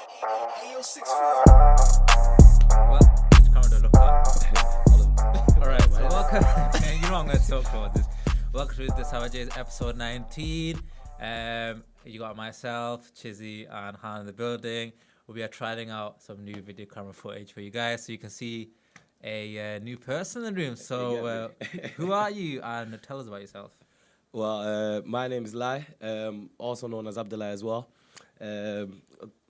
Well, Camera don't look up. Alright, so welcome. You know I'm going to talk about this. Welcome to the Savages episode 19. You got myself, Chizzy, and Han in the building. We'll be trying out some new video camera footage for you guys so you can see a new person in the room. So, who are you? And tell us about yourself. Well, my name is Lai, also known as Abdullah as well.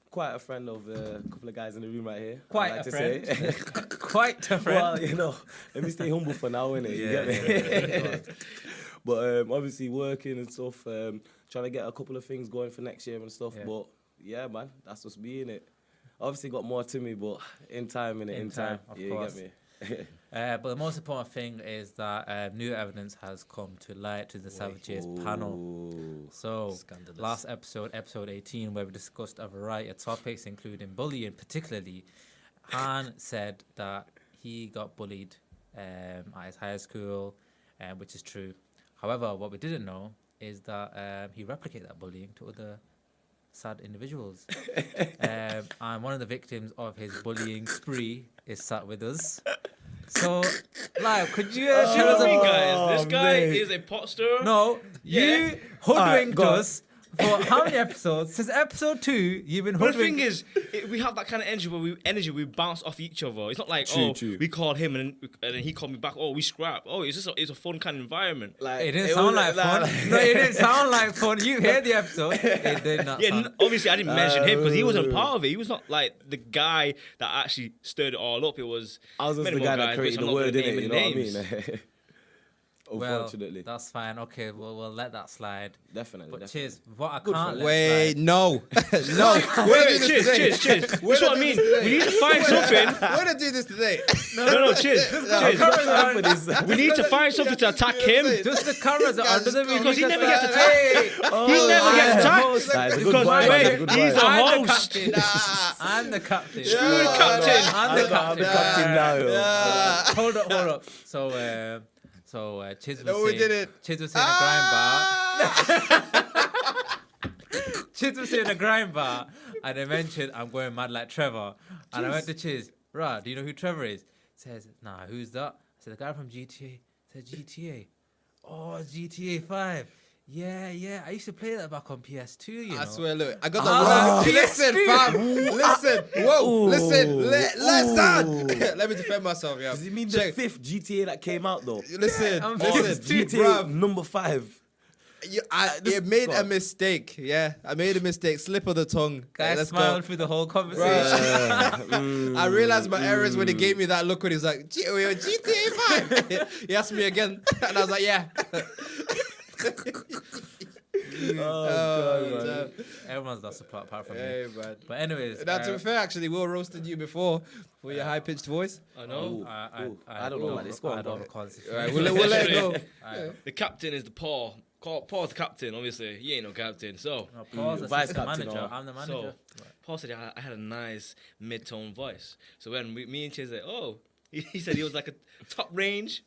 Quite a friend of a couple of guys in the room right here. Quite a friend. Quite a friend. Well, you know, let me stay humble for now, innit? You get me? Yeah. But obviously working and stuff, trying to get a couple of things going for next year and stuff. Yeah. But yeah, man, that's what's me, innit? Obviously got more to me, but in time, innit? In time, of yeah, course. You get me? But the most important thing is that new evidence has come to light to the Savages panel. So, Scandalous. last episode, episode 18, where we discussed a variety of topics, including bullying, particularly, Han said that he got bullied at his high school, which is true. However, what we didn't know is that he replicated that bullying to other sad individuals. And one of the victims of his bullying spree is sat with us. So, like, could you tell us guys, this guy mate. is a pot stirrer. No, Yeah. you hoodwinked Alright, go us for how many episodes? Since episode 2, you've been But the thing hoodwinked. is, we have that kind of energy where we bounce off each other. It's not like, True. we called him and then he called me back. Oh, we scrap. Oh, it's a fun kind of environment. Like, It didn't sound like fun. No, it didn't sound like fun. You heard the episode. It did not Yeah, sound. obviously I didn't mention him because he wasn't part of it. He was not like the guy that actually stirred it all up. It was I was just many the more guy that guys, created which the I'm not word, gonna innit? name You know any what I mean? Well, Unfortunately. that's fine. Okay, we'll let that slide. Definitely. But cheers. What I Good can't for let Wait, slide. no. No. Wait, cheers. That's what I mean. We need to find something. We're going to do this today. No, cheers. We need to find something to attack him. Just the cameras are under the video. Because he never just gets like, attacked. hey, He never gets attacked. That is a good Because vibe, wait, that's a good he's vibe. a I'm the host. captain. I'm the captain. Screw the captain. I'm the captain. captain now, yo. Hold up. So, Chiz was No, we saying, did it. Chiz was saying a grind bar. Chiz was saying a grind bar, and I mentioned I'm going mad like Trevor. And I went to Chiz, right, do you know who Trevor is? Says, nah, who's that? I said, the guy from GTA. Said, GTA? Oh, GTA 5. Yeah, I used to play that back on PS2, you know. I swear, look, I got Ah, the word. Listen, fam. Listen. Whoa, listen. Listen. Let me defend myself, yeah. Does he mean Check. the 5th GTA that came out, though? Listen, I'm listen. GTA Bruv, number 5. you made go a on. mistake, yeah. I made a mistake. Slip of the tongue. Guy Let's smiled go. through the whole conversation. I realized my errors when he gave me that look when he was like, we were GTA 5. He asked me again, and I was like, yeah. God, man. Everyone's lost a plot apart from me. Hey, man. But anyways, Now, to be fair, actually, Will roasted you before for your high-pitched voice. I know. I don't know about this. Go I on, don't go recall this. All right, we'll let it go. The captain is the Paul. Paul's the captain, obviously. He ain't no captain. So, No, Paul's the Vice assistant captain, manager. or- I'm the manager. Paul said I had a nice mid-tone voice. So when me and Chiz said, oh, he said he was like a top range.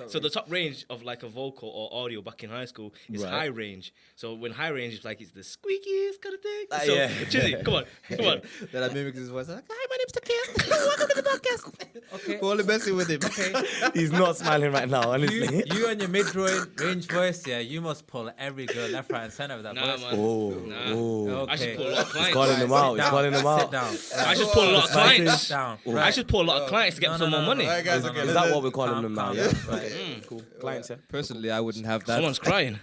So the top range of like a vocal or audio back in high school is Right. high range. So when high range is like it's the squeakiest kind of thing. Ah, So yeah. Chizzy, come on. Then I mimicked his voice. Like, hi, my name's Takia. Welcome to the podcast. Okay. We're only messing with him. Okay. He's not smiling right now, honestly. You and your mid-range voice, yeah, you must pull every girl left, right, and center with that Nah, voice. man. Oh, Nah. oh. I should Okay. pull a lot of He's clients. calling them Sit out. He's down. calling them Sit out. down. I should pull a lot of clients. Sit down. I Right. should pull a lot of clients to get some more money. All right, guys, okay. Is that what we're calling Calm, them now? calm Yeah. down. Okay. Cool. Clients, yeah. Personally, I wouldn't have that. Someone's crying.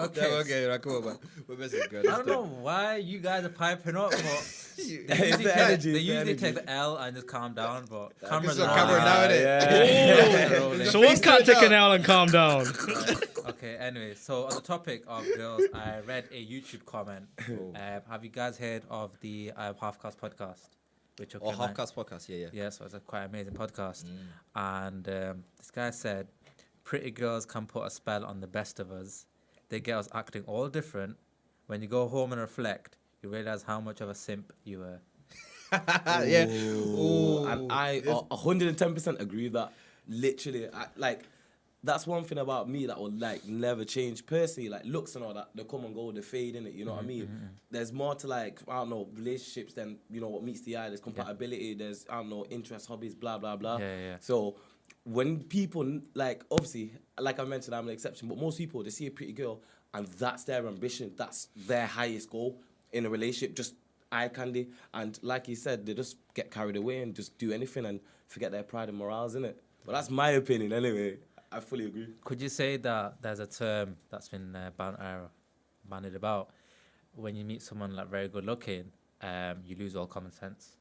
Okay. Yeah, okay, right, come on, man. We're messing with I don't know why you guys are piping up, but they It's usually, the energy, they it's the usually energy. take the L and just calm down, but cameras it's a are camera on. now, innit? Yeah. Rolling. So one can't take an L and calm down. Okay, anyway, so on the topic of girls, I read a YouTube comment. Have you guys heard of the Half-Cast podcast? Which Or Half-Cast podcast, yeah. Yeah, so it's a quite amazing podcast. And this guy said, pretty girls can put a spell on the best of us. They get us acting all different. When you go home and reflect, you realize how much of a simp you were. Yeah. Ooh. And I 110% agree with that. Literally, that's one thing about me that will like never change personally. Like looks and all that, they come and go, they fade in it. You know what I mean? There's more to like I don't know relationships than what meets the eye. There's compatibility. There's I don't know interests, hobbies, blah blah blah. Yeah. So when people like obviously like I mentioned, I'm an exception, but most people they see a pretty girl and that's their ambition. That's their highest goal in a relationship. Just eye candy, and like you said, they just get carried away and just do anything and forget their pride and morals, innit? But that's my opinion anyway. I fully agree. Could you say that there's a term that's been bandied about when you meet someone like very good looking, you lose all common sense?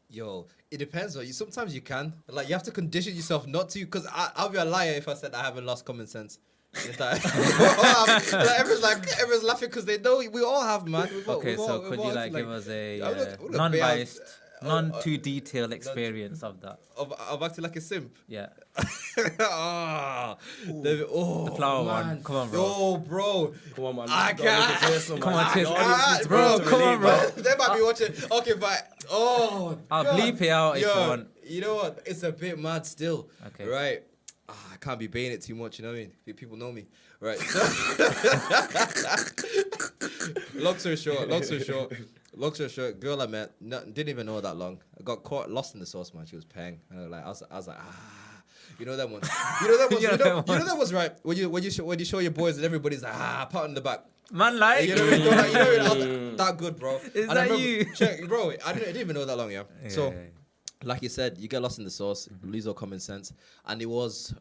Yo, it depends. Though. Sometimes you can. Like, you have to condition yourself not to. Because I'll be a liar if I said I haven't lost common sense. It's like, everyone's laughing because they know we all have, man. Could you like give us a non-biased, non-too detailed experience of that? Of acting like a simp? Yeah. The flower one. Come on, bro. Yo, bro. Come on, man. I can't. Come on, Tiz. Bro, come on, bro. bro. They might be watching. Okay, but I'll bleep it out if you want. You know what? It's a bit mad still. Okay. Right. I can't be baying it too much, you know what I mean? People know me. Right. Long story short, girl I met, didn't even know her that long. I got caught lost in the sauce, man. She was paying. And I was like, you know that one. You know that was right. When you show your boys and everybody's like, pat on the back. Man, like, You know what I mean? I was like, that good, bro. Is And that I remember, you? Check, bro, I didn't even know that long, yeah. So, Yeah. like you said, you get lost in the sauce, lose all common sense. And it was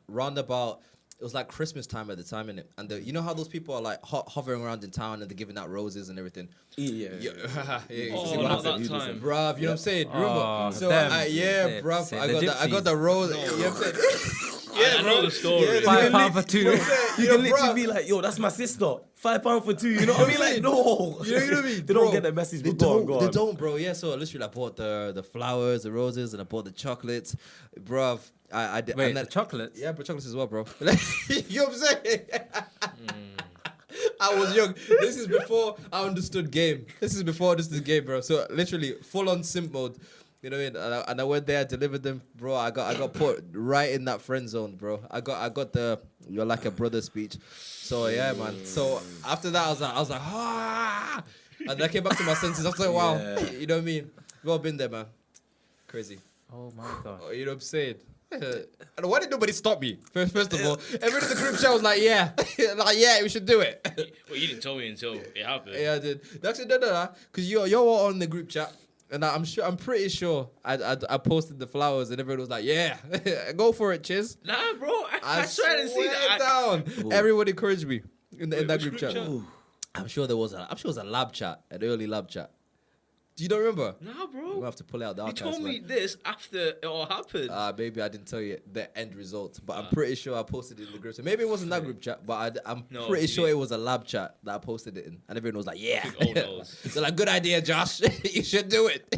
it was like Christmas time at the time, innit? And you know how those people are like hovering around in town and they're giving out roses and everything? Yeah. Oh, not that time. Bruv, you know what I'm saying? Remember? Oh, So, them. bruv, Say I the got the gypsies. rose. You know what I'm saying? I know the story. Yeah, £5 for two. You can literally be like, yo, that's my sister. £5 for two. You know what I mean? Like, no. You know what I mean? They Bro, don't get the message. They But go on, don't. They on. don't, bro. Yeah. So literally, I bought the flowers, the roses, and I bought the chocolates, bruv. I did. Wait, and the then, chocolates? yeah, but chocolates as well, bro. You know what I'm saying? I was young. This is before I understood game. Bro. So literally, full on simp mode. You know what I mean? And I went there, delivered them, bro. I got put right in that friend zone, bro. I got the "you're like a brother" speech. So yeah, man. So after that, I was like, and I came back to my senses. I was like, wow, you know what I mean? We've all been there, man. Crazy. Oh my God. You know what I'm saying? And why did nobody stop me? First of all, everyone in the group chat was like, yeah, we should do it. Well, you didn't tell me until it happened. Yeah, I did. Actually, no, because you're all on the group chat. And I'm pretty sure I posted the flowers and everyone was like, yeah, go for it, Chiz. Nah, bro. I tried to see that. Down. Everyone encouraged me in that group chat. Ooh. I'm sure it was a lab chat, an early lab chat. Do you don't remember? Nah, bro. We'll have to pull out the You archives. told me man. this after it all happened. Maybe I didn't tell you the end result, but I'm pretty sure I posted it in the group chat. Maybe it wasn't that group chat, but I'm No, pretty you sure did. it was a lab chat that I posted it in, and everyone was like, "Yeah." I think all knows. They're like, "Good idea, Josh. You should do it."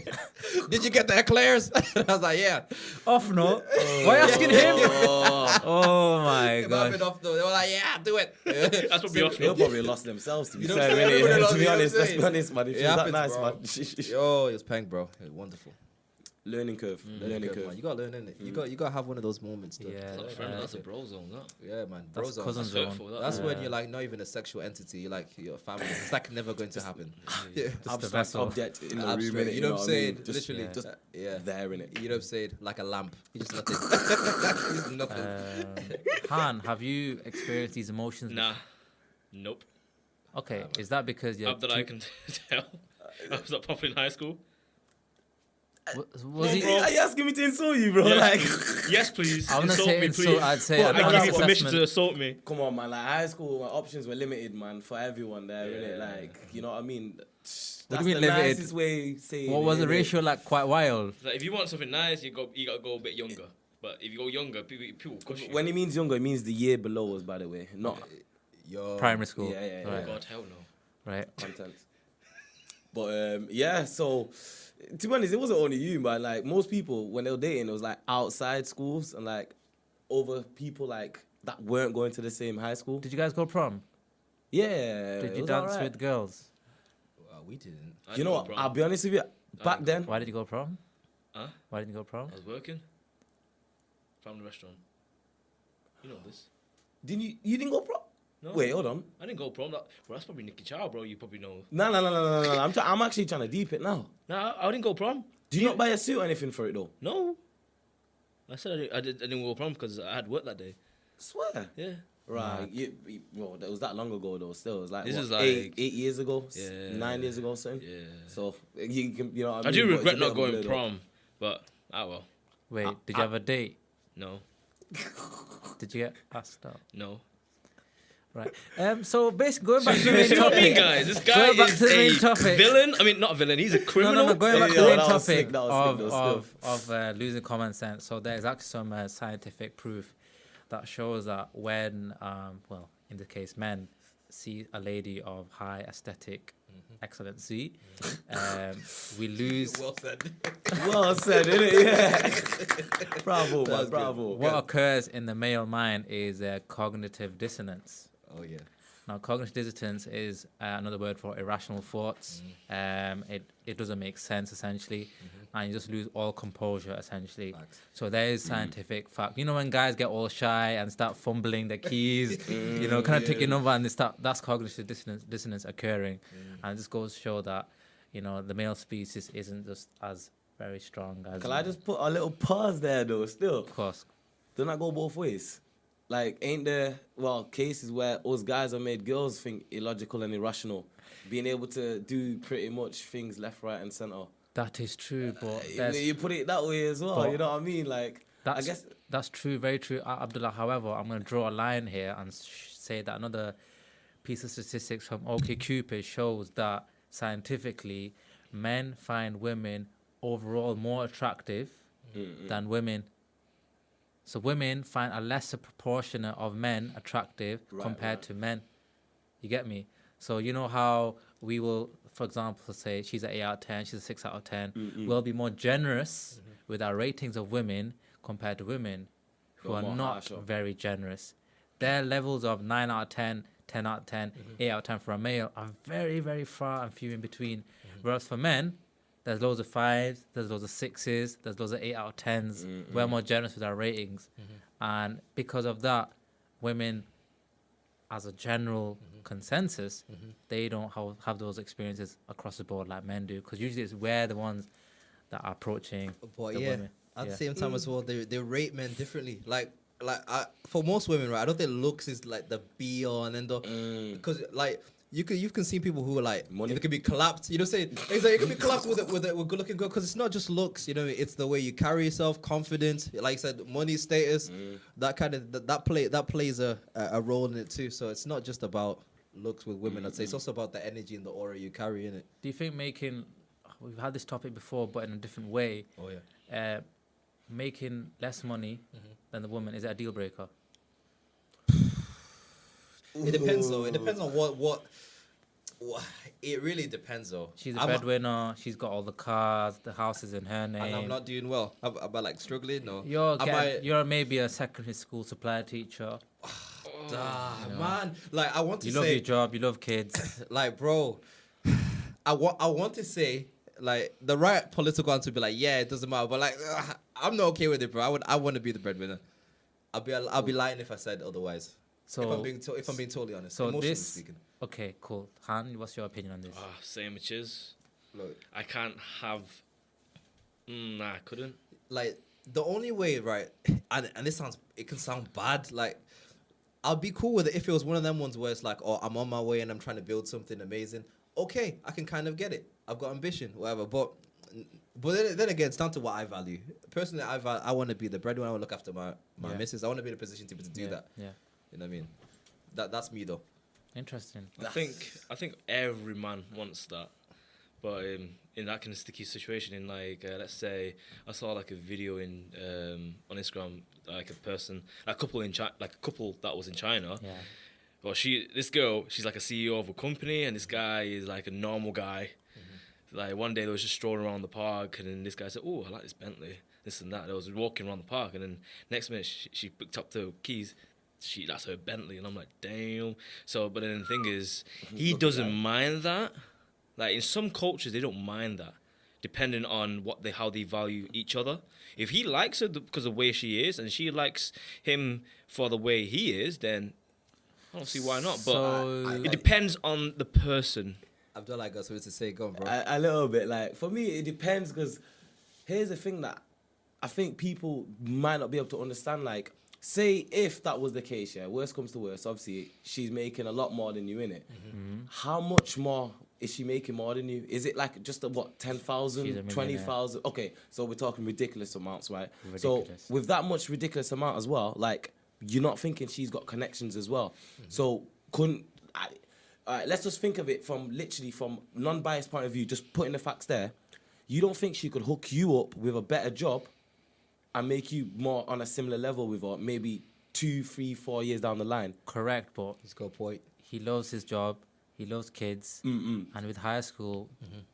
Did you get the eclairs? I was like, "Yeah." Off no. Why asking him? Oh my It might have been God. off though. They were like, "Yeah, do it." That's what we off. They'll probably lost themselves, to be You know fair. what I'm saying? Really. Everybody lost- To be you know what honest, I'm let's be saying? honest, man. If It she was that happens, nice, bro. man. Yo, it was peng, bro. It was wonderful. Learning curve. Learning Good, man. curve. You gotta learn, innit? You gotta have one of those moments. Though. Yeah. That's friend, that's a bro zone, that. Yeah, man. That's Bros are- cousin That's zone. hurtful, that. That's when Yeah. you're like not even a sexual entity. You're like your family. It's like never going to happen. Yeah. Just the Abstract vessel. object in the room, Abstract, innit, you know what I'm saying? I mean? Just, Literally, just yeah. there, innit? You know what I'm saying? Like a lamp. He's just nothing. He's nothing. Han, have you experienced these emotions? Nah. Nope. Okay, is that because you're Not that I can tell. I was not popular in high school. was he? bro. Are you asking me to insult you, bro? Yeah. Like, Yes, please. I wouldn't Insult say me, insult. please. I'd say Well, an I give you honest permission to assessment. assault me. come on, man. Like high school, options were limited, man, for everyone there, innit? Yeah. Like, you know what I mean? That's What the do you mean limited? nicest way saying What it, was the innit? ratio like? Quite wild. Like, if you want something nice, you gotta go a bit younger. But if you go younger, people push you. When he means younger, it means the year below us, by the way, not Yo. Primary school. Yeah. Right. God, hell no. Right. content. But yeah, so to be honest, it wasn't only you, man. Like most people, when they were dating, it was like outside schools and like over people like that weren't going to the same high school. Did you guys go prom? Yeah. Did it you was dance alright. with girls? We didn't. I You know know, what? bro. I'll be honest with you. Back then, Why did you go prom? Huh? Why didn't you go prom? I was working. Family restaurant. You know this. Didn't you didn't go prom? No. Wait, hold on. I didn't go prom. Bro, that's probably Nicky Chow, bro. You probably know. No. I'm actually trying to deep it now. Nah, I didn't go prom. Do you not buy a suit or anything for it though? No. I said I didn't go prom because I had work that day. Swear. Yeah. Right. Well, that was that long ago though. Still, it was like, This what, is like- 8 years ago. Yeah. 9 years ago, something. Yeah. So you can, you know. What I I do mean? But it's a regret bit not of a going blur, though. prom, but well. Wait, did you have a date? No. Did you get asked out? No. Right. So basically, going back to the main See what I mean, topic. guys? This guy Going back is to the main a topic. villain. I mean, not a villain. He's a No, criminal. going back to Yeah, the main that was sick, topic that was sick, that was of losing common sense. So there's actually some scientific proof that shows that when, well, in the case, men see a lady of high aesthetic excellency, we lose. Well said. Well said, innit? Yeah. Bravo, man. good. Bravo. What occurs in the male mind is cognitive dissonance. Oh yeah. Now, cognitive dissonance is another word for irrational thoughts. It doesn't make sense, essentially, and you just lose all composure, essentially. Facts. So there is scientific fact. You know, when guys get all shy and start fumbling their keys, you know, kind of take your number and they start, that's cognitive dissonance occurring. And it just goes to show that, you know, the male species isn't just as very strong as... Can I just put a little pause there, though, still? Of course. Don't that go both ways? Like, ain't there, well, cases where us guys have made girls think illogical and irrational, being able to do pretty much things left, right, and centre? That is true, but You put it that way as well, But you know what I mean? Like, I guess... That's true, very true, Abdullah. However, I'm going to draw a line here and say that another piece of statistics from OkCupid shows that scientifically, men find women overall more attractive than women. So women find a lesser proportion of men attractive compared to men. You get me? So you know how we will, for example, say she's an 8 out of 10, she's a 6 out of 10. We'll be more generous with our ratings of women compared to women who are more not harsher. very generous. Their levels of 9 out of 10, 10 out of 10, 8 out of 10 for a male are very, very far and few in between. Whereas for men, there's loads of 5s, there's loads of 6s, there's loads of 8 out of 10s. We're more generous with our ratings. And because of that, women, as a general consensus, they don't have those experiences across the board like men do. Because usually it's we're the ones that are approaching But the yeah, women. at the same time as well, they rate men differently. Like for most women, right? I don't think looks is like the be all and end all. Because like you can see people who are like Money. they can be collapsed. You know, say exactly it can be collapsed with a good looking girl because it's not just looks. You know, it's the way you carry yourself, confidence. Like I said, money, status, that kind of that plays a role in it too. So it's not just about looks with women. I'd say it's also about the energy and the aura you carry in it. Do you think we've had this topic before, but in a different way, Oh yeah. making less money than the woman, is it a deal breaker? It depends though. It depends on what. It really depends though. She's a I'm breadwinner. She's got all the cars. The house is in her name. and I'm not doing well. Am I like struggling? No. You're maybe a secondary school supply teacher. Man, like I want to You say, love your job. You love kids. like, bro, I want to say, like, the right political answer would be like, yeah, it doesn't matter, but like, I'm not okay with it, bro. I want to be the breadwinner. I'll be lying if I said otherwise. So if I'm being totally honest, so emotionally this. speaking. Okay, cool. Han, what's your opinion on this? Sandwiches. Look, I can't have. Nah, I couldn't. like the only way, right? And it can sound bad. Like, I'll be cool with it if it was one of them ones where it's like, oh, I'm on my way and I'm trying to build something amazing. Okay, I can kind of get it. I've got ambition, whatever. But then again, it's down to what I value. Personally, I want to be the breadwinner. I want to look after my missus. I want to be in a position to be able to do that. Yeah. You know what I mean? That's me though. Interesting. I think every man wants that, but in that kind of sticky situation, in like let's say I saw like a video in on Instagram, like a couple that was in China. Yeah. Well, this girl, she's like a CEO of a company, and this guy is like a normal guy. Like one day they was just strolling around the park, and then this guy said, "Oh, I like this Bentley, this and that." They was walking around the park, and then next minute she picked up the keys. That's her Bentley, and I'm like, damn. So, but then the thing is, he doesn't mind that. Like in some cultures, they don't mind that. depending on how they value each other. If he likes her because of the way she is, and she likes him for the way he is, then I don't see why not. But So- it depends on the person. Abdullah got something to say. Go on, bro. A little bit. Like, for me, it depends, because here's the thing that I think people might not be able to understand. Like, say if that was the case, yeah, worst comes to worst, obviously, she's making a lot more than you, innit? How much more is she making more than you? Is it like just a, what, She's a 10,000, millionaire. 20,000? Okay, so we're talking ridiculous amounts, right? Ridiculous. So with that much ridiculous amount as well, like, you're not thinking she's got connections as well. So all right, let's just think of it from non-biased point of view, just putting the facts there. You don't think she could hook you up with a better job and make you more on a similar level with her, maybe 2, 3, 4 years down the line? Correct, but He's got a point. he loves his job. He loves kids. And with high school,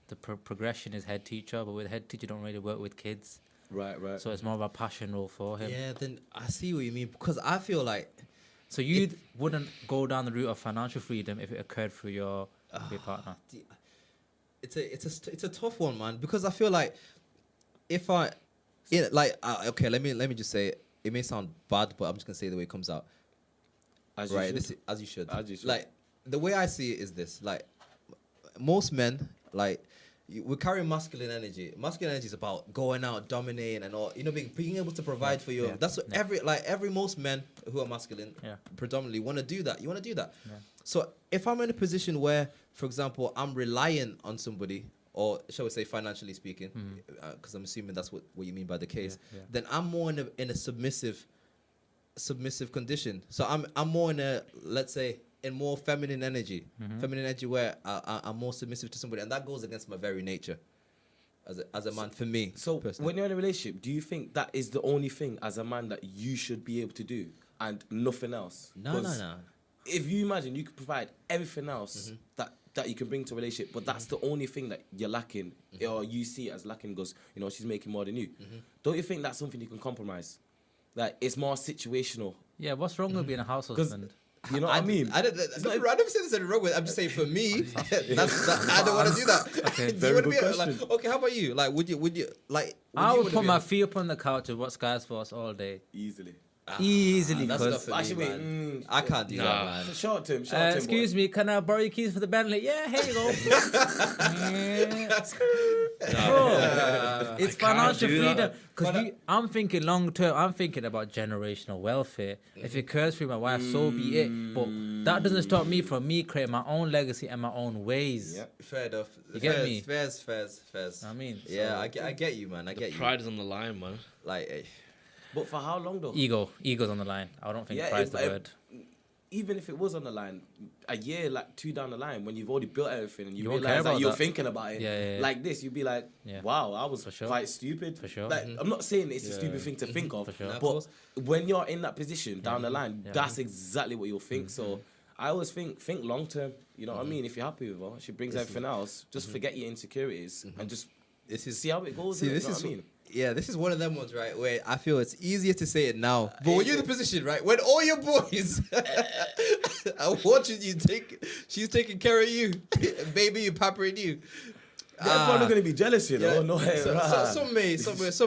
the progression is head teacher. But with head teacher, you don't really work with kids. Right. So it's more of a passion role for him. Yeah, then I see what you mean, because I feel like So you wouldn't go down the route of financial freedom if it occurred through your partner. it's a tough one, man, because I feel like if okay, let me just say it may sound bad, but I'm just gonna say it the way it comes out. As you Right, should. as you should. As you should. Like, the way I see it is this: like, most men, like, we carry masculine energy. Masculine energy is about going out, dominating, and all. You know, being able to provide for your. yeah, That's what most men who are masculine predominantly want to do that. You want to do that. Yeah. So if I'm in a position where, for example, I'm reliant on somebody, or shall we say financially speaking, because I'm assuming that's what you mean by the case, then I'm more in a submissive condition. So I'm more in a, let's say, in more feminine energy where I'm more submissive to somebody, and that goes against my very nature as a man, for me. So personally. when you're in a relationship, do you think that is the only thing as a man that you should be able to do and nothing else? No. 'Cause if you imagine you could provide everything else that you can bring to a relationship, but that's the only thing that you're lacking, or you see it as lacking because, you know, she's making more than you. Don't you think that's something you can compromise? Like, it's more situational. Yeah, what's wrong with being a house 'Cause husband? You know what I mean? I never said there's anything wrong with it. I'm just saying, for me, I don't want to do that. Okay, Do very you wanna good be like, question. okay, how about you? Like, would you like? I you would wanna put be my a- feet up on the couch and watch Sky Sports all day. Easily. Easily, that's because not for Actually, me, wait. man. I can't do Nah. that, man. So shout out to him. excuse me, can I borrow your keys for the Bentley? Yeah, here you go. Bro, it's I can't financial do freedom. that. Because I'm thinking long term. I'm thinking about generational welfare. If it occurs through my wife, so be it. But that doesn't stop me from creating my own legacy and my own ways. Yeah. Fair enough. You get me? Fairs. I mean, Yeah, I get you, man. I get you. Pride is on the line, man. Like, But for how long though? ego's on the line. I don't think Yeah, pride's the if- word. Even if it was on the line, a year, like 2 down the line, when you've already built everything and you You won't care realize that about you're that. thinking about it, Yeah. like this, you'd be like, Yeah. wow, I was For sure. quite stupid. For sure. Like, I'm not saying it's a stupid thing to think of, For sure. Of but course. when you're in that position down the line, Yeah. that's exactly what you'll think. So I always think long term. You know what I mean? If you're happy with her, she brings everything else. Just forget your insecurities and just this is see how it goes. See, innit? this You know is what I mean? this is one of them ones, right, where I feel it's easier to say it now. But when you're in the position, right, when all your boys are watching you she's taking care of you, baby, you pampering you. They're probably gonna be jealous, you know. Yeah. No, Some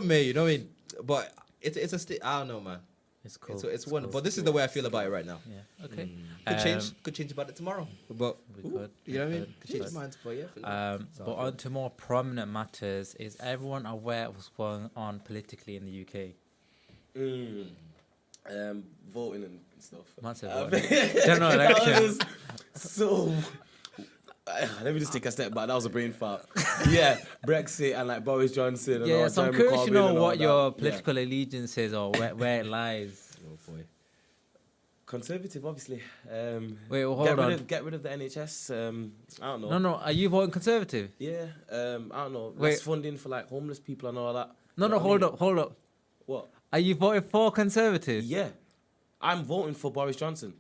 may, you know what I mean? But it's a I don't know, man. It's cool. It's one. cool. But this is the way I feel about it right now. Yeah. Okay. Could change about it tomorrow. But We could. you know what I mean? we Could change could. minds, but yeah. for now. But on to more prominent matters, is everyone aware of what's going on politically in the UK? Voting and stuff. Massive voting. General election. That was so. Let me just take a step back. That was a brain fart. Yeah, Brexit and like Boris Johnson. And Yeah, all, so I'm Jeremy curious to Corbyn know and all what that. your Yeah. political allegiance is or where it lies. Oh boy. Conservative, obviously. Wait, well, hold on. Get rid of the NHS. I don't know. No, are you voting Conservative? Yeah. I don't know. Wait. Less funding for like homeless people and all that. No, You know what I mean? hold up. What? Are you voting for Conservative? Yeah. I'm voting for Boris Johnson.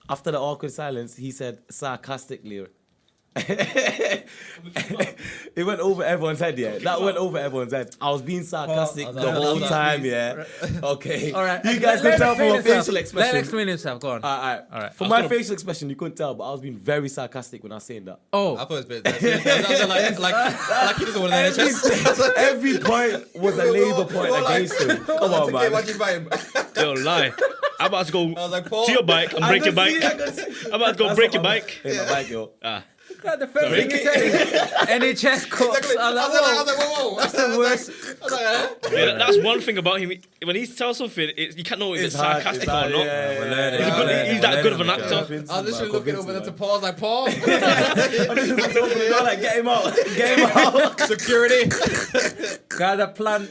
After the awkward silence, he said sarcastically, It went over everyone's head, yeah. That went over everyone's head. I was being sarcastic Paul, the whole time, yeah. Okay. All right. You guys could tell from my facial Let expression. him explain himself. Go on. All right. From my facial expression, you couldn't tell, but I was being very sarcastic when I was saying that. Oh, I thought it was better. Like he doesn't want an NHS. Every point was a Labour point against him. Come on, man. Don't lie. I'm about to go I was like, Paul, to your bike and break your bike. I'm about to go break your bike. Hey, my bike, yo. God, the first thing you said, NHS cups. Exactly. I was like, whoa. That's the worst. I was like, huh? Yeah, that's one thing about him. When he tells something, you can't know if it's sarcastic or not. We're learning. He's that good of an actor. I was literally looking over there to Paul. I was like, Paul. Like, get him out. Get him out. Security. Got a plan.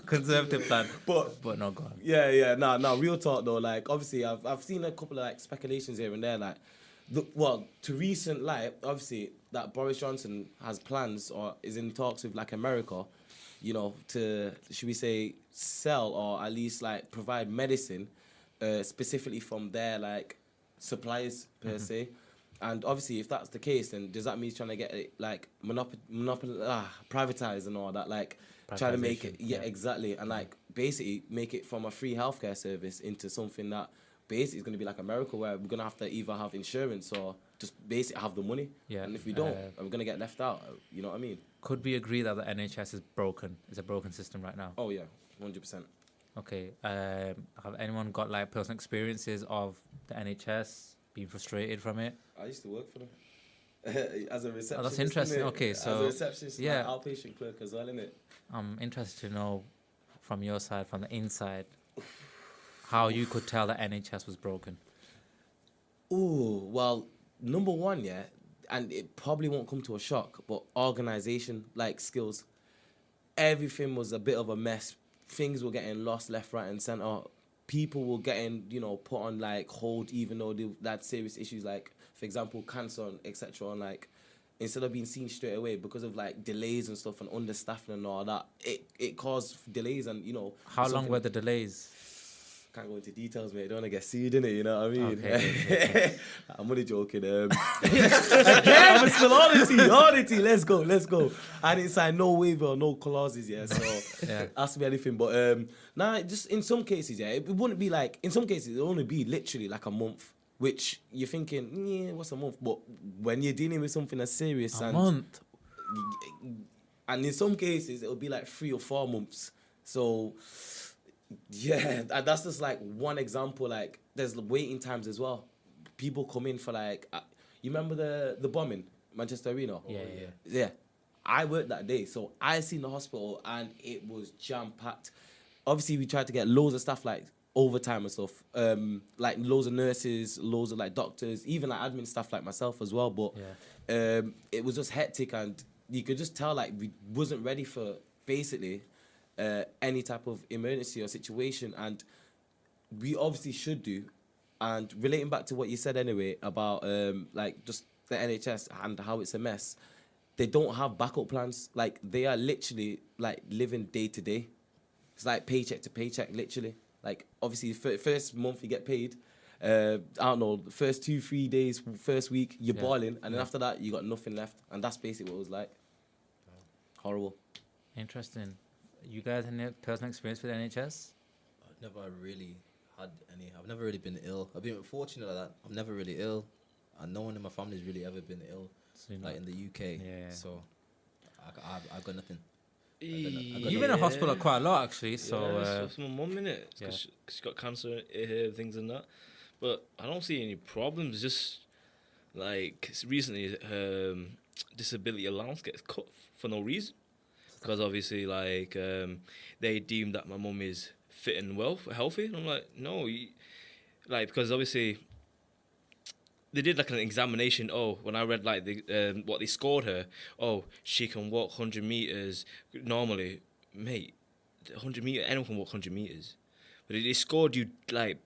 Conservative plan. But no, go on. Yeah. Nah, real talk though. Like, obviously, I've seen a couple of like speculations here and there. Like, to recent light, obviously, that Boris Johnson has plans or is in talks with like America, you know, to, should we say, sell or at least like provide medicine, specifically from their like suppliers per se. And obviously, if that's the case, then does that mean he's trying to get it like privatized and all that? Like, trying to make it, exactly, and like basically make it from a free healthcare service into something that basically is going to be like America, where we're going to have to either have insurance or just basically have the money. Yeah. And if we don't, we're going to get left out. You know what I mean? Could we agree that the NHS is broken? It's a broken system right now. Oh yeah, 100%. Okay. Have anyone got like personal experiences of the NHS, being frustrated from it? I used to work for them. As a receptionist. Oh, that's interesting. Okay, so as a receptionist, yeah, like outpatient clerk as well, innit? I'm interested to know from your side, from the inside, how you could tell that NHS was broken. Ooh, well, number one, yeah, and it probably won't come to a shock, but organisation, like skills, everything was a bit of a mess. Things were getting lost left, right, and centre. People were getting, put on like hold, even though they had serious issues, like for example, cancer, etc. And like, instead of being seen straight away because of like delays and stuff and understaffing and all that, it caused delays and How long were the delays? Can't go into details, mate. Don't want to get sued, innit? You know what I mean? Okay. I'm only joking. Again, I'm still honesty. Let's go. I didn't sign no waiver or no clauses, yeah. So ask me anything. But just in some cases, yeah, it wouldn't be like, in some cases, it'll only be literally like a month, which you're thinking, yeah, what's a month? But when you're dealing with something as serious, a month, and in some cases, it'll be like 3 or 4 months. So yeah, that's just like one example. Like, there's waiting times as well. People come in for like, you remember the bombing, Manchester Arena? Yeah. I worked that day, so I seen the hospital and it was jam packed. Obviously, we tried to get loads of stuff like overtime and stuff, like loads of nurses, loads of like doctors, even like admin staff like myself as well. But it was just hectic, and you could just tell like we wasn't ready for basically any type of emergency or situation, and we obviously should do. And relating back to what you said anyway about like just the NHS and how it's a mess, they don't have backup plans. Like, they are literally like living day to day. It's like paycheck to paycheck, literally. Like, obviously, first month you get paid. I don't know, the first 2-3 days, first week you're boiling, and then after that you got nothing left, and that's basically what it was like. Horrible. Interesting. You guys have any personal experience with NHS? I've never really had any. I've never really been ill. I've been fortunate like that. I'm never really ill, and no one in my family's really ever been ill, like in the UK. Yeah. So I got nothing. You've been in hospital quite a lot, actually. So it's my mum, innit? Because she got cancer, things and that. But I don't see any problems. Just like recently, her disability allowance gets cut for no reason. Because obviously, like, they deem that my mum is fit and healthy. And I'm like, no. Because obviously, they did like an examination. Oh, when I read like what they scored her, she can walk 100 meters normally. Mate, 100 meters, anyone can walk 100 meters. But they scored you like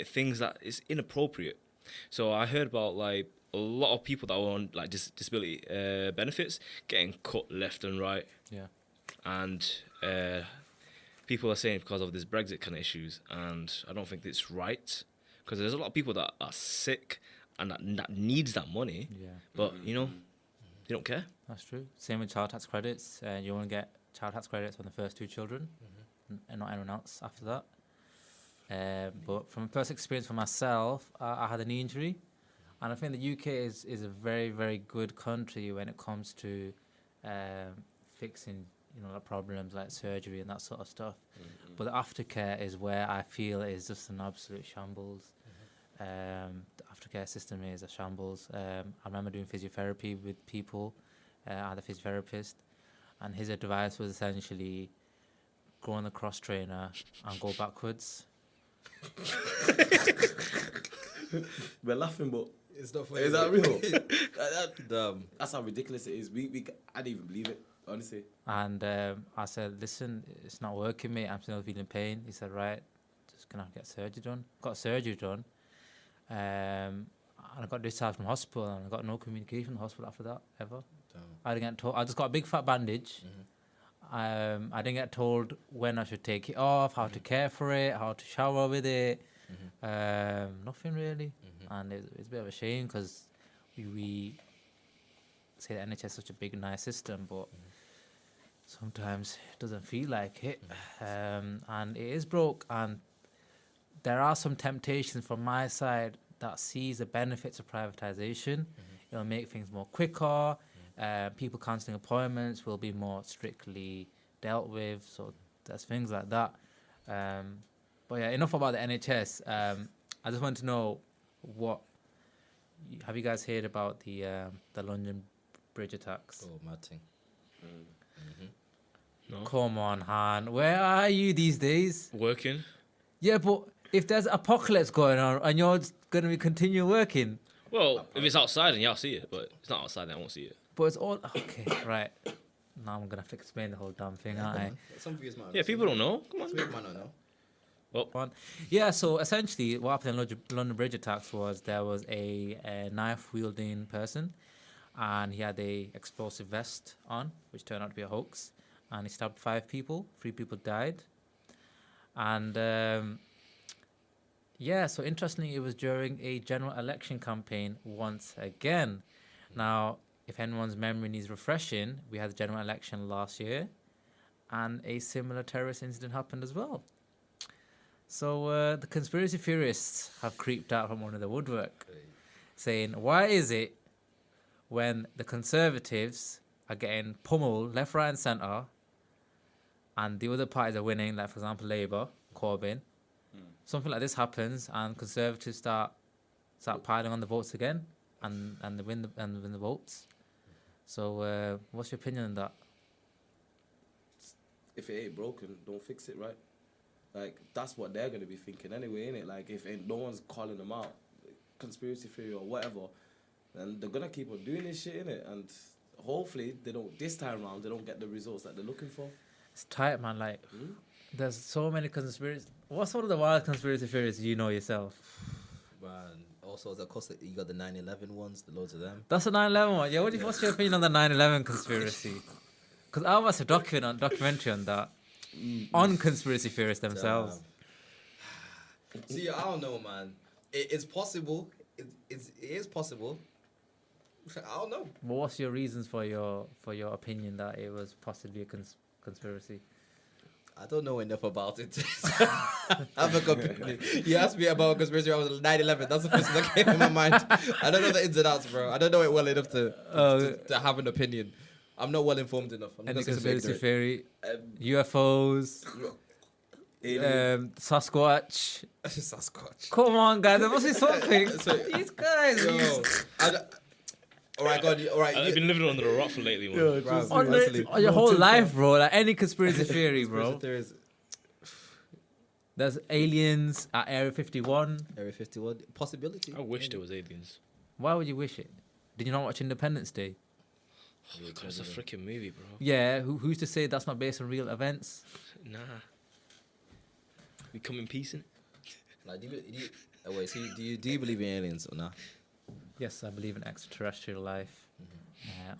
things that is inappropriate. So I heard about like a lot of people that were on like disability benefits getting cut left and right. Yeah. And people are saying because of this Brexit kind of issues, and I don't think it's right, because there's a lot of people that are sick and that needs that money, Yeah, but you know, they don't care. that's true. Same with child tax credits. You want to get child tax credits on the first 2 children, and not anyone else after that. But from personal experience for myself, I had a knee injury, and I think the UK is a very, very good country when it comes to fixing, like problems like surgery and that sort of stuff. But the aftercare is where I feel is just an absolute shambles. The aftercare system is a shambles. I remember doing physiotherapy with people. I had a physiotherapist, and his advice was essentially go on the cross trainer and go backwards. We're laughing, but It's not funny. is that real? Dumb. That's how ridiculous it is. I didn't even believe it, honestly. And I said, listen, it's not working, mate. I'm still feeling pain. He said, right, just gonna have to get surgery done. Got surgery done. And I got discharged from hospital, and I got no communication from the hospital after that, ever. Damn. I didn't get told. I just got a big fat bandage. I didn't get told when I should take it off, how to care for it, how to shower with it. Nothing really. And it's a bit of a shame because we say the NHS is such a big, nice system, but sometimes it doesn't feel like it. And it is broke. And there are some temptations from my side that sees the benefits of privatization. It'll make things more quicker. People cancelling appointments will be more strictly dealt with. So there's things like that. But yeah, enough about the NHS. I just want to know have you guys heard about the London Bridge attacks? Oh, mad thing. No, Come on, Han. Where are you these days? working. Yeah, but if there's apocalypse going on and you're going to continue working, Well, if it's outside, then yeah, I'll see it. But if it's not outside, then I won't see it. but it's all okay, right? Now I'm going to have to explain the whole damn thing, aren't I? Some viewers might. Yeah, people don't know. Come on. Some people might not know. One. Yeah, so essentially what happened in London Bridge attacks was there was a knife-wielding person, and he had a explosive vest on, which turned out to be a hoax, and he stabbed 5 people. 3 people died. And yeah, so interestingly, it was during a general election campaign once again. Now, if anyone's memory needs refreshing, we had the general election last year, and a similar terrorist incident happened as well. So the conspiracy theorists have creeped out from under the woodwork, saying, why is it when the Conservatives are getting pummeled left, right and centre, and the other parties are winning, like for example Labour, Corbyn, something like this happens and Conservatives start piling on the votes again, and they win the votes. So what's your opinion on that? If it ain't broken, don't fix it, right? Like, that's what they're going to be thinking anyway, innit? Like, if no one's calling them out, conspiracy theory or whatever, then they're going to keep on doing this shit, innit? And hopefully, this time around, they don't get the results that they're looking for. It's tight, man. Like, there's so many conspiracies. What's one of the wild conspiracy theories you know yourself? Man, also, of course, you got the 9/11 ones, the loads of them. That's the 9/11 one. Yeah, what's your opinion on the 9/11 conspiracy? Because I watched a documentary on that. On conspiracy theorists themselves. See, I don't know, man. It's possible. It is possible. I don't know. But what's your reasons for your opinion that it was possibly a conspiracy? I don't know enough about it. You asked me about conspiracy. I was 9/11. That's the first thing that came in my mind. I don't know the ins and outs, bro. I don't know it well enough to have an opinion. I'm not well informed enough. Any conspiracy theory? UFOs? Sasquatch? Sasquatch. Come on, guys. There must be something. These guys. All right, God. All right. I've been living under a rock for lately, man. On your whole life, bro. Like any conspiracy theory, bro. There's aliens at Area 51. Area 51. Possibility. I wish there was aliens. Why would you wish it? Did you not watch Independence Day? Oh, God, it's a freaking movie, bro. Yeah, who's to say that's not based on real events? Nah. We come in peace, innit? Like, do you believe in aliens or not? Yes, I believe in extraterrestrial life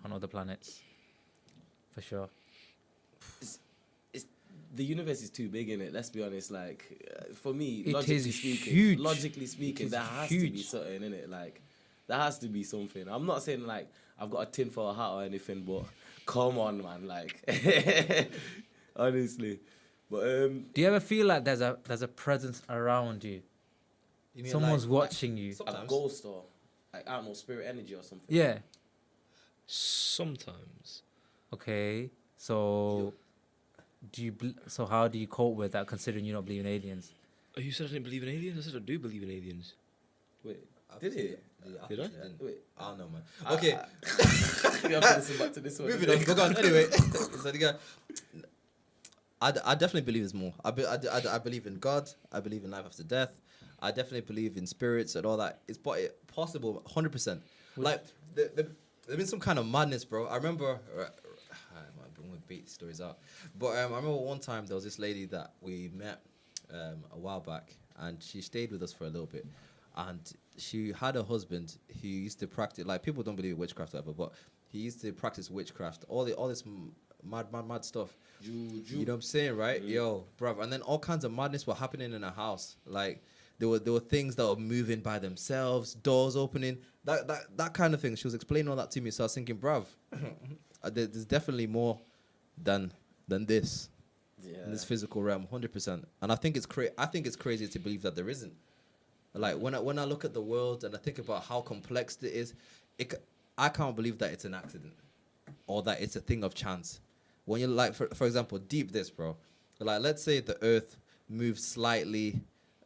on other planets. For sure. The universe is too big, innit? Let's be honest. Like, for me, It logically is speaking, huge. logically speaking, It is there has to be huge. something in it. Like, There has to be something. I'm not saying like I've got a tinfoil hat or anything, but come on, man, like honestly. But Do you ever feel like there's a presence around you? You mean Someone's like- watching you. a Sometimes. ghost or like I don't know, spirit energy or something. Yeah. Sometimes. Okay. So, so how do you cope with that, considering you don't believe in aliens? Oh, you said I didn't believe in aliens? I said I do believe in aliens. Wait, I've did seen it? Yeah, Did I? didn't. Wait. I don't know, man. Okay, We have to listen back to this one. moving on. Go on. Anyway, so the guy, I definitely believe there's more. I believe in God. I believe in life after death. I definitely believe in spirits and all that. It's possible, 100%. Like there's been some kind of madness, bro. I remember. I'm gonna beat stories out, but I remember one time there was this lady that we met a while back, and she stayed with us for a little bit, and she had a husband who used to practice, like, people don't believe in witchcraft ever, but he used to practice witchcraft, all this mad stuff. Juju. You know what I'm saying, right? Yo, bruv. And then all kinds of madness were happening in her house. Like there were things that were moving by themselves, doors opening, that kind of thing. She was explaining all that to me, so I was thinking, bruv, there's definitely more than this. Yeah. In this physical realm, 100%. And I think it's crazy to believe that there isn't. Like when I look at the world and I think about how complex it is, I can't believe that it's an accident or that it's a thing of chance. When you like, for example, deep this, bro. Like, let's say the Earth moves slightly,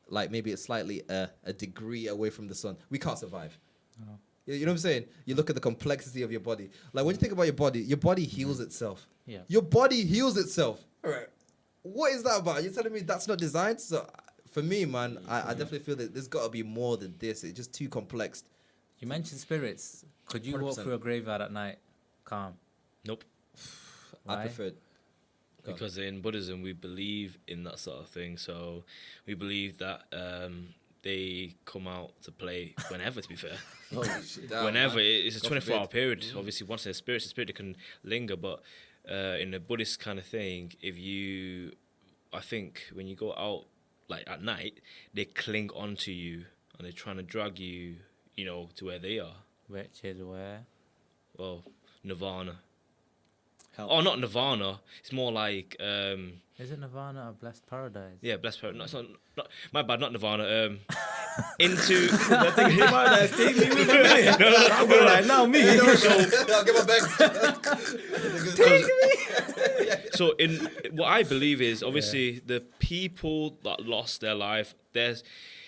like maybe it's slightly a degree away from the sun. We can't survive. No. You know what I'm saying? You look at the complexity of your body. Like when you think about your body heals itself. Yeah. Your body heals itself. All right. What is that about? You're telling me that's not designed? So for me, man, I definitely feel that there's got to be more than this. It's just too complex. You mentioned spirits. Could you walk 100%. through a graveyard at night calm? Nope. I Why? prefer. Go on. Because in Buddhism, we believe in that sort of thing. So we believe that they come out to play whenever, to be fair. Holy shit. Damn, Whenever. man. It's a God 24-hour forbid. period. Obviously, once there's spirits, the spirit can linger. But in a Buddhist kind of thing, I think when you go out like at night, they cling onto you and they're trying to drag you, to where they are. Which is where? Well, Nirvana. Hell. Oh, not Nirvana. It's more like Is it Nirvana or Blessed Paradise? yeah, blessed parent. No, it's not my bad. Not Nirvana. Into Take me with a minute. I'll go right now, me. I'll give my back. so in what I believe is obviously the people that lost their life.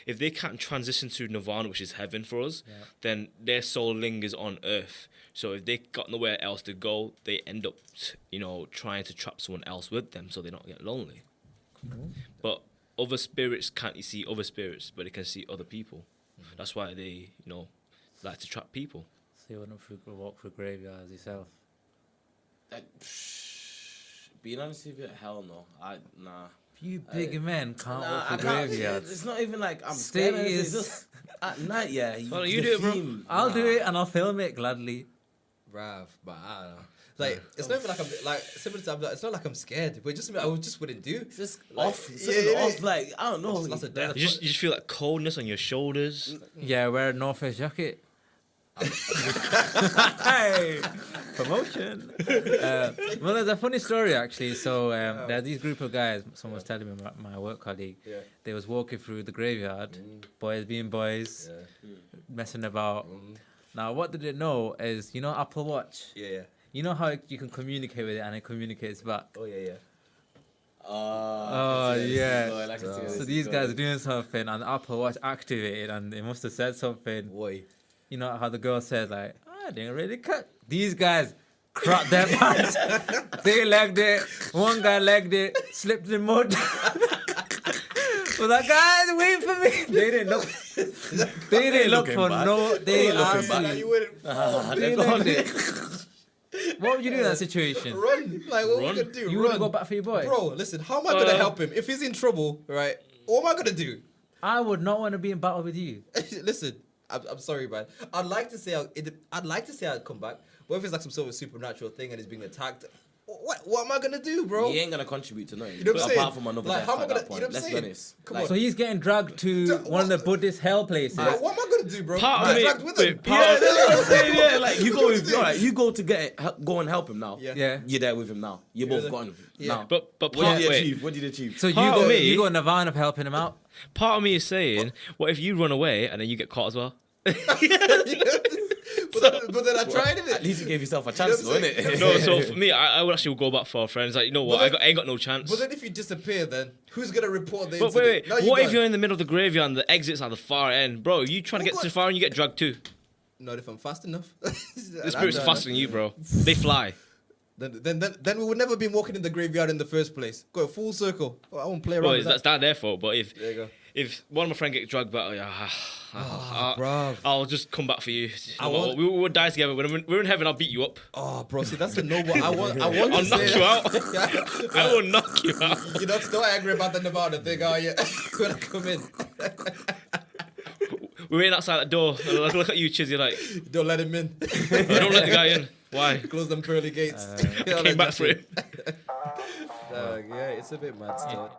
If they can't transition to Nirvana, which is heaven for us, then their soul lingers on earth. So if they got nowhere else to go, they end up, trying to trap someone else with them so they don't get lonely. But other spirits can't see other spirits, but they can see other people. That's why they, like to trap people. So you wouldn't walk through graveyards yourself? Being honest with you, hell no. Nah. You big men can't Nah, walk I through can't. graveyards. It's not even like I'm Stay scared. It's is- just at night, yeah. Well, you do it, bro. I'll do it and I'll film it gladly. Bruv, but I don't know. Like, it's not even like I'm like similar to it's not like I'm scared, but just I just wouldn't do. It's just Like, off. It's yeah, something yeah, off. Like I don't know. Just lots of death. You just feel that coldness on your shoulders. Yeah, wear a North Face jacket. Hey, promotion. Well, there's a funny story actually. So there are these group of guys. Someone was telling me, my work colleague. Yeah. They was walking through the graveyard, boys being boys, messing about. Now, what they didn't know is, Apple Watch. Yeah. You know how you can communicate with it and it communicates back. Oh yeah. Oh, yeah. So So these guys are doing something and the Apple Watch activated and it must have said something. Boy. You know how the girl said, like, I didn't really cut. These guys cracked their pants. They legged it. One guy legged it, slipped in mud. Was like, guys, wait for me. They didn't look. They didn't look for no. They actually. They legged it. What would you do in that situation? Run. Like, what Run. we gonna do? You Run. wouldn't go back for your boy? Bro, listen, how am I gonna help him? If he's in trouble, right? What am I gonna do? I would not want to be in battle with you. Listen, I'm sorry, man. I'd like to say I'd come back. What if it's like some sort of supernatural thing and he's being attacked? what am I gonna do, bro? He ain't gonna contribute to nothing. You know what I'm saying? Apart from another Like, death how am I at gonna- that point. you know what I'm Let's be saying? honest. Come Like, on. So he's getting dragged to one of the Buddhist hell places. Bro, what am I gonna do, bro? Part of Get me- dragged with him. wait, part yeah, of- that's what I'm saying. Yeah, like you go What with, do you all right, you go to go and help him now. Yeah. Yeah. You're there with him now. You're You're both there. got him Yeah. now. But What part, did he wait, achieve? What did he achieve? So Part of me- you got Nirvana for helping him out. part of me is saying, what if you run away and then you get caught as well? But then I tried At it. least you gave yourself a chance, what I'm though, innit? No, so for me, I would actually go back for friends. Like, you know what? But then- I ain't got no chance. But then if you disappear, then who's gonna report the But incident? wait, No, you what if can't. you're in the middle of the graveyard and the exit's at the far end? Bro, you trying to get What? too far and you get dragged too. Not if I'm fast enough. The spirits are faster than you, bro. They fly. Then we would never been walking in the graveyard in the first place. Go full circle. Oh, I won't play around Well, with that's that. not their fault. But There you go. if one of my friends get dragged back, bruv. I'll just come back for you. I want- We would die together. When we're in heaven, I'll beat you up. Oh, bro, see, that's a noble. I want I'll to knock say you out. that. I will knock you out. You're not still angry about the Nevada thing, are you? When I come in, We went outside that door. And I look at you, Chiz. You're like, don't let him in. I don't let the guy in. Why? Close them pearly gates. Came back for him. Yeah, it's a bit mad still.